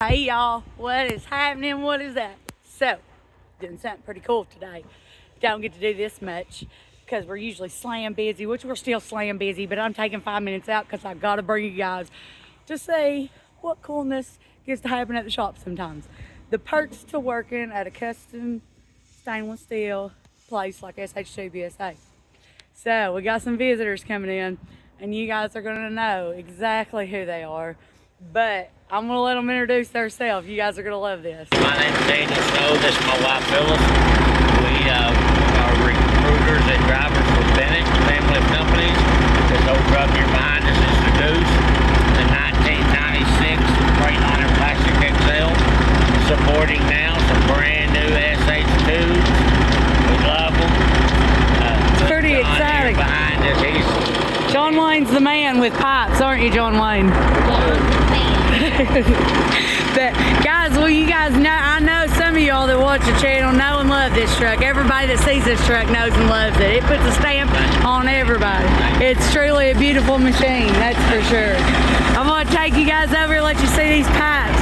Hey y'all, what is happening? What is that? So, doing something pretty cool today. Don't get to do this much because we're usually slam busy, which we're still slam busy, but I'm taking 5 minutes out because I gotta bring you guys to see what coolness gets to happen at the shop sometimes. The perks to working at a custom stainless steel place like SH2BSA. So we got some visitors coming in and you guys are gonna know exactly who they are, but I'm gonna let them introduce themselves. You guys are gonna love this. My name's Daniel Snow. This is my wife Phyllis. We are recruiters and drivers for Bennett family of companies. This old truck here behind us is the Goose, the 1996 Freightliner Plastic XL. Supporting now some brand new SH2s. We love them. It's pretty exciting. Behind us, John Wayne's the man with pipes, aren't you, John Wayne? But guys, well, you guys know, I know some of y'all that watch the channel know and love this truck. Everybody that sees this truck knows and loves it. It puts a stamp on everybody. It's truly a beautiful machine, that's for sure. I'm gonna take you guys over and let you see these pipes.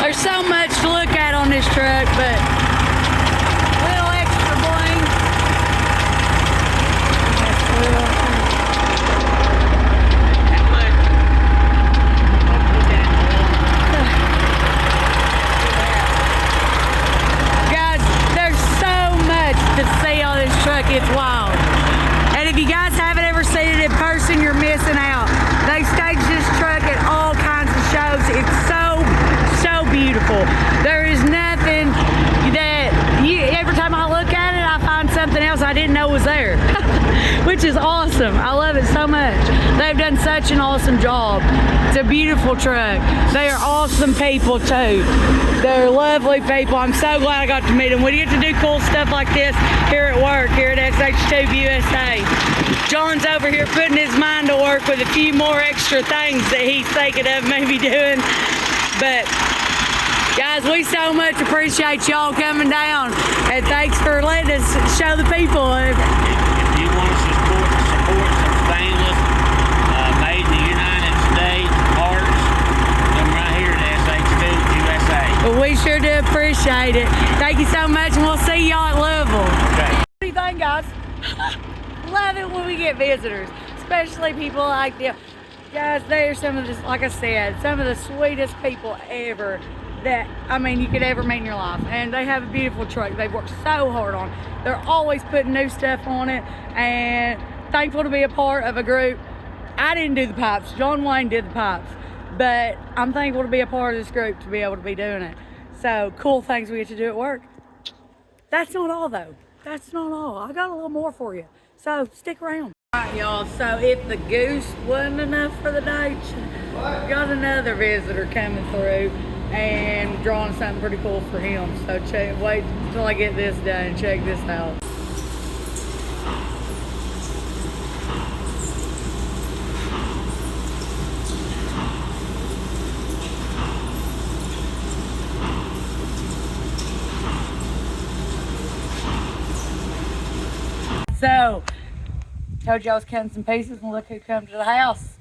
There's so much to look at on this truck, but a little extra bling. That's cool. To see on this truck, it's wild. And if you guys haven't ever seen it in person, you're missing out. They stage this truck at all kinds of shows. It's so beautiful. There is nothing that every time I look at it, I find something else I didn't know was there, which is awesome. I love it so much. They've done such an awesome job. It's a beautiful truck. They are awesome people too. They're lovely people. I'm so glad I got to meet them. We get to do cool stuff like this here at work, here at SH2USA. John's over here putting his mind to work with a few more extra things that he's thinking of maybe doing. But guys, we so much appreciate y'all coming down, and thanks for letting us show the people. If you want to support some stainless, made in the United States parts, come right here at SH2USA. Well, we sure do appreciate it. Thank you so much, and we'll see y'all at Louisville. Okay. What do you think, guys? Love it when we get visitors, especially people like them. Guys, they are some of the, like I said, some of the sweetest people ever that, I mean, you could ever meet in your life. And they have a beautiful truck. They've worked so hard on it. They're always putting new stuff on it, and thankful to be a part of a group. I didn't do the pipes. John Wayne did the pipes. But I'm thankful to be a part of this group, to be able to be doing it. So, cool things we get to do at work. That's not all, though. That's not all. I got a little more for you. So, stick around. All right, y'all. So, if the Goose wasn't enough for the day, got another visitor coming through and drawing something pretty cool for him. So, wait until I get this done and check this out. So, told you I was cutting some pieces, and look who come to the house.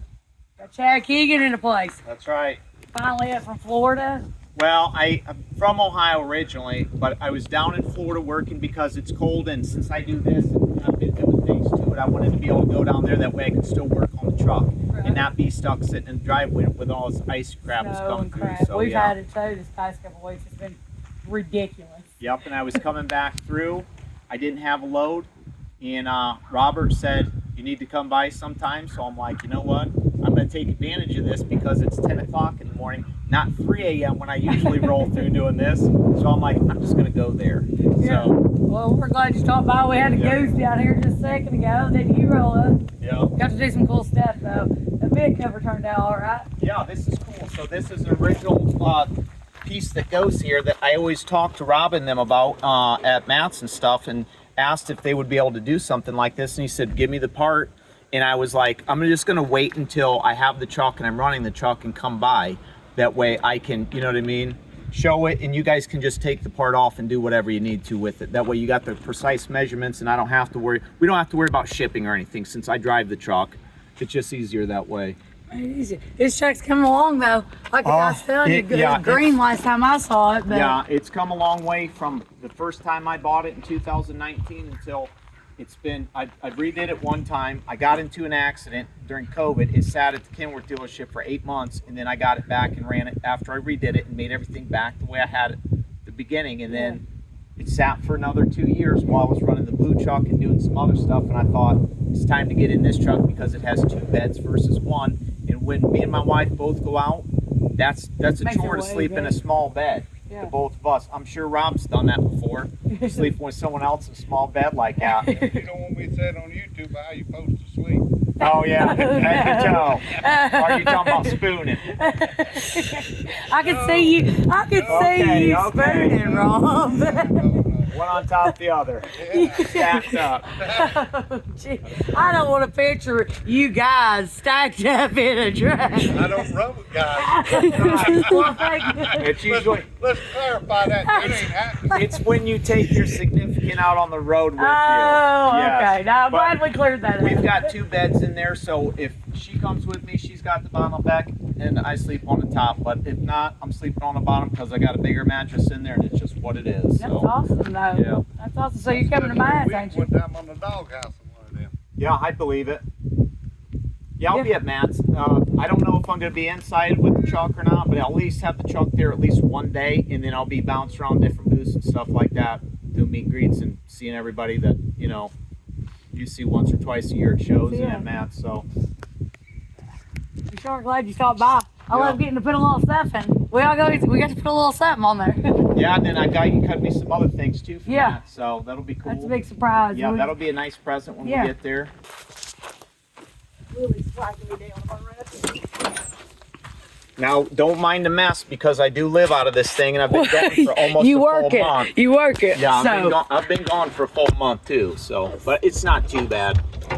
Got Chad Keegan in the place. That's right. Finally up from Florida. Well, I'm from Ohio originally, but I was down in Florida working because it's cold, and since I do this, and it was based to it, I wanted to be able to go down there, that way I could still work on the truck and not be stuck sitting in the driveway with all this ice crap that's coming through. So, we've had it too this past couple of weeks. It's been ridiculous. Yep, and I was coming back through. I didn't have a load. And Robert said, you need to come by sometime. So I'm like, you know what? I'm going to take advantage of this because it's 10 o'clock in the morning, not 3 a.m. when I usually roll through doing this. So I'm like, I'm just going to go there. Yeah. So, well, we're glad you stopped by. We had a Goose down here just a second ago. Then you roll up. Yeah. Got to do some cool stuff, though. The bed cover turned out all right. Yeah, this is cool. So this is the original piece that goes here that I always talk to Rob and them about at Matt's and stuff, and asked if they would be able to do something like this, and he said, give me the part. And I was like, I'm just gonna wait until I have the truck and I'm running the truck and come by. That way I can, you know what I mean, show it, and you guys can just take the part off and do whatever you need to with it. That way you got the precise measurements, and I don't have to worry, we don't have to worry about shipping or anything since I drive the truck. It's just easier that way. Easy. This truck's coming along though. Like the guy's telling you, it was green last time I saw it. But yeah, it's come a long way from the first time I bought it in 2019 until it's been. I redid it one time. I got into an accident during COVID. It sat at the Kenworth dealership for 8 months, and then I got it back and ran it after I redid it and made everything back the way I had it at the beginning. And then it sat for another 2 years while I was running the blue truck and doing some other stuff. And I thought it's time to get in this truck because it has 2 beds versus 1. And when me and my wife both go out, that's a chore to sleep in a small bed. To both of us. I'm sure Rob's done that before. Sleeping with someone else in a small bed like that. You don't want me to say it on YouTube how you supposed to sleep. Oh yeah, I can tell. Are you talking about spooning? I can see you. I can see you spooning, Rob. One on top of the other, stacked up. Oh, gee. I don't want to picture you guys stacked up in a truck. I don't run with guys. It's usually. Let's clarify that. That ain't happening. It's when you take your significant out on the road with you. Oh, Yes. okay. Now I'm But glad we cleared that up. We've got 2 beds in there, so if she comes with me, she's got the bottom back, and I sleep on the top. But if not, I'm sleeping on the bottom because I got a bigger mattress in there, and it's just what it is. That's So. awesome, though. Yeah. That's awesome. So you're coming to mine, ain't you? One time on the doghouse in one of them. Yeah, I believe it. Yeah, I'll be at Matt's. I don't know if I'm going to be inside with the truck or not, but I'll at least have the truck there at least one day, and then I'll be bouncing around different booths and stuff like that, doing meet and greets and seeing everybody that, you see once or twice a year at shows and at Matt's. So. I'm sure glad you stopped by. I love getting to put a little stuff in. We got to put a little something on there. Yeah, and then I got you cut me some other things too from that, so that'll be cool. That's a big surprise. Yeah, that'll be a nice present when we get there. Really slacking me down on Now, don't mind the mess because I do live out of this thing, and I've been gone for almost a full month. You work it. Yeah, So. I've been gone for a full month too, so but it's not too bad. You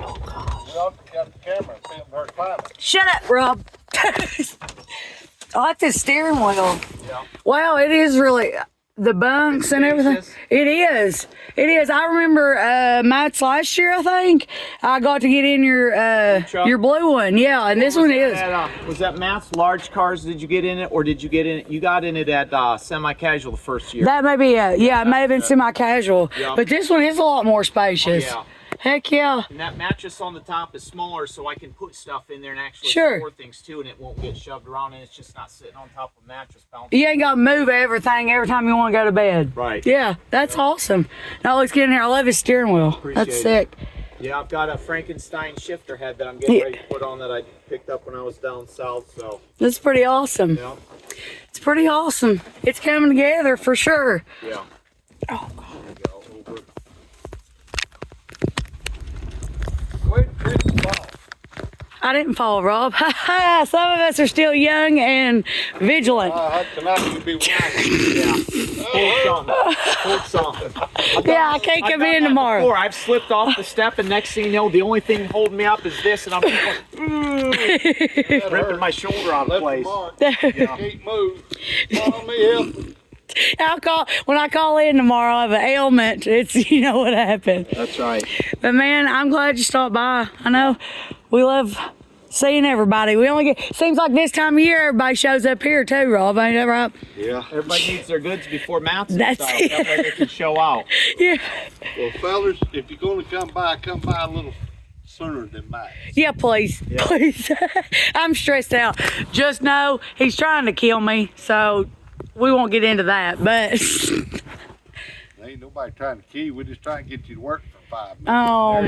got the camera and film her climbing. Shut up, Rob. I like this steering wheel. Yeah. Wow, it is really the bunks and everything. It is. It is. I remember Matt's last year. I think I got to get in your blue one. Yeah, and this one is. Was that Matt's large cars? Did you get in it, or did you get in it? You got in it at semi-casual the first year. That may be it. Yeah, it may have been semi-casual, but this one is a lot more spacious. Yeah. Heck yeah. And that mattress on the top is smaller, so I can put stuff in there and actually store things too, and it won't get shoved around, and it's just not sitting on top of a mattress bouncing. You ain't got to move everything every time you want to go to bed. Right. Yeah, that's awesome. Now let's get in here. I love his steering wheel. That's sick. Yeah, I've got a Frankenstein shifter head that I'm getting ready to put on that I picked up when I was down south. So that's pretty awesome. Yeah. It's pretty awesome. It's coming together for sure. Yeah. Oh, I didn't fall, Rob. Some of us are still young and vigilant. Tonight you'll be wise. Hold something. Yeah, I can't come in tomorrow. Before. I've slipped off the step, and next thing you know, the only thing holding me up is this, and I'm ripping my shoulder out of place. Keep moving. Follow me, help. When I call in tomorrow, I have an ailment. It's, you know what happened. That's right. But man, I'm glad you stopped by. I know we love seeing everybody. Seems like this time of year, everybody shows up here too, Rob. Ain't that right? Yeah. Everybody needs their goods before Matt's and That's stuff. it. That way they can show out. Yeah. Well, fellas, if you're going to come by a little sooner than Matt. Yeah, please. Yeah. Please. I'm stressed out. Just know he's trying to kill me, so we won't get into that, but Ain't nobody trying to kill you. We're just trying to get you to work for 5 minutes. oh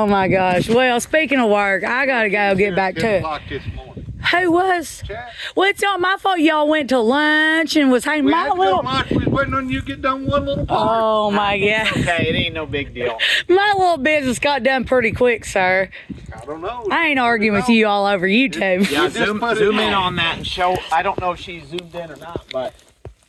my gosh. Well, speaking of work, I gotta go get back to it. This morning. Who was? Chad, Well, it's not my fault y'all went to lunch and was hanging we my had to go little. to lunch. We was waiting on you to get done one little part. Oh my god. Okay, it ain't no big deal. My little business got done pretty quick, sir. I don't know. I ain't arguing with you all over YouTube. Yeah, just zoom put it in on. on that and show. I don't know if she zoomed in or not, but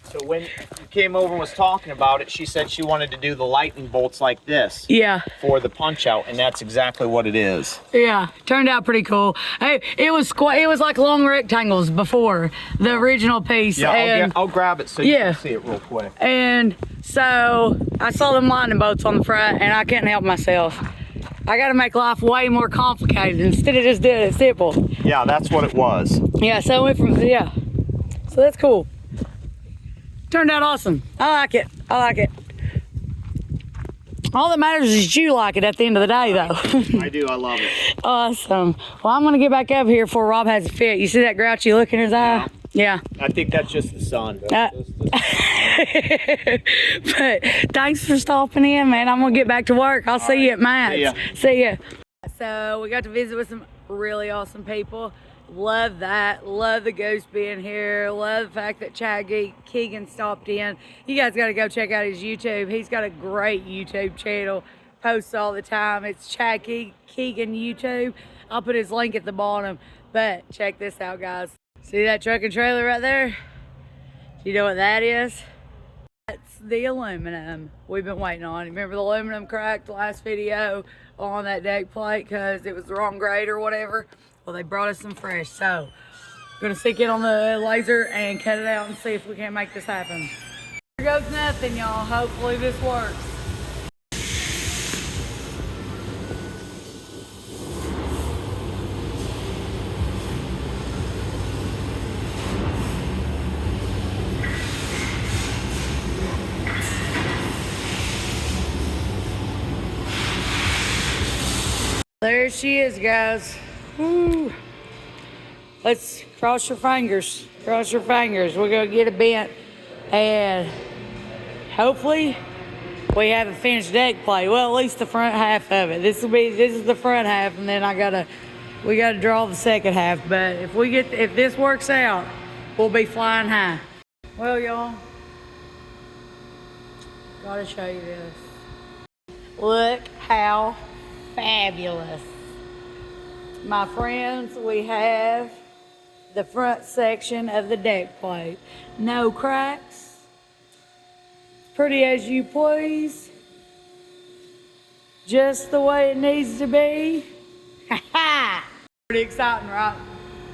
so when you came over and was talking about it, she said she wanted to do the lightning bolts like this Yeah. for the punch out, and that's exactly what it is. Yeah, turned out pretty cool. Hey, it was like long rectangles before the original piece. Yeah, and, I'll grab it so you Yeah. can see it real quick. and so I saw them lightning bolts on the front, and I couldn't help myself. I gotta make life way more complicated instead of just doing it simple. Yeah, that's what it was. Yeah, so I went from, yeah. So that's cool. Turned out awesome. I like it. I like it. All that matters is you like it at the end of the day, though. I do. I love it. Awesome. Well, I'm going to get back up here before Rob has a fit. You see that grouchy look in his eye? Yeah. I think that's just the sun. But thanks for stopping in, man. I'm going to get back to work. I'll see you at Matt's. See ya. So we got to visit with some really awesome people. Love that. Love the Goose being here. Love the fact that Chad Keegan stopped in. You guys got to go check out his YouTube. He's got a great YouTube channel. Posts all the time. It's Chad Keegan YouTube. I'll put his link at the bottom. But check this out, guys. See that truck and trailer right there? Do you know what that is? That's the aluminum we've been waiting on. Remember the aluminum cracked last video on that deck plate because it was the wrong grade or whatever? Well, they brought us some fresh, so I'm gonna stick it on the laser and cut it out and see if we can make this happen. Here goes nothing, y'all. Hopefully this works. There she is, guys. Woo. Let's cross your fingers. Cross your fingers. We're gonna get a bent, and hopefully we have a finished deck plate. Well, at least the front half of it. This is the front half, and then we gotta draw the second half. But if this works out, we'll be flying high. Well, y'all, gotta show you this. Look how fabulous. My friends, we have the front section of the deck plate. No cracks. Pretty as you please. Just the way it needs to be. Pretty exciting, right?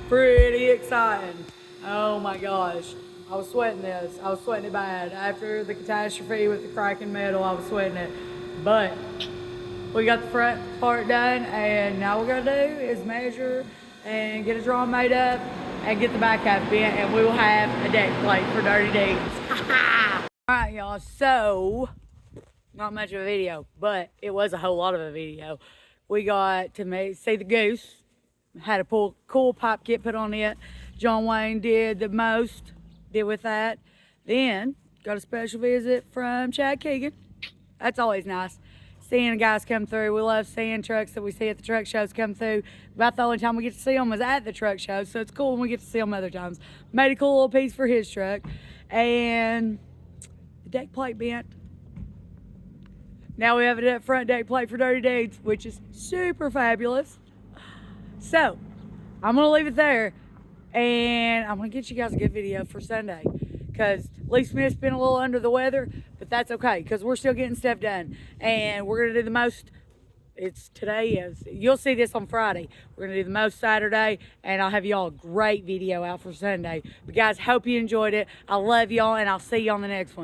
Pretty exciting. Oh my gosh. I was sweating this. I was sweating it bad. After the catastrophe with the cracking metal, I was sweating it. But we got the front part done, and now what we're gonna do is measure and get a drawing made up and get the back half bent, and we will have a deck plate for Dirty Deeds. All right, y'all, so not much of a video, but it was a whole lot of a video. We got to see the Goose, had a cool pipe kit put on it. John Wayne did the most, did with that. Then got a special visit from Chad Keegan. That's always nice. Seeing guys come through. We love seeing trucks that we see at the truck shows come through. About the only time we get to see them was at the truck show, so it's cool when we get to see them other times. Made a cool little piece for his truck. And the deck plate bent. Now we have a front deck plate for Dirty Deeds, which is super fabulous. So, I'm going to leave it there. And I'm going to get you guys a good video for Sunday. Because Lee Smith's been a little under the weather, but that's okay because we're still getting stuff done. And we're going to do the most. You'll see this on Friday. We're going to do the most Saturday, and I'll have y'all a great video out for Sunday. But guys, hope you enjoyed it. I love y'all, and I'll see you on the next one.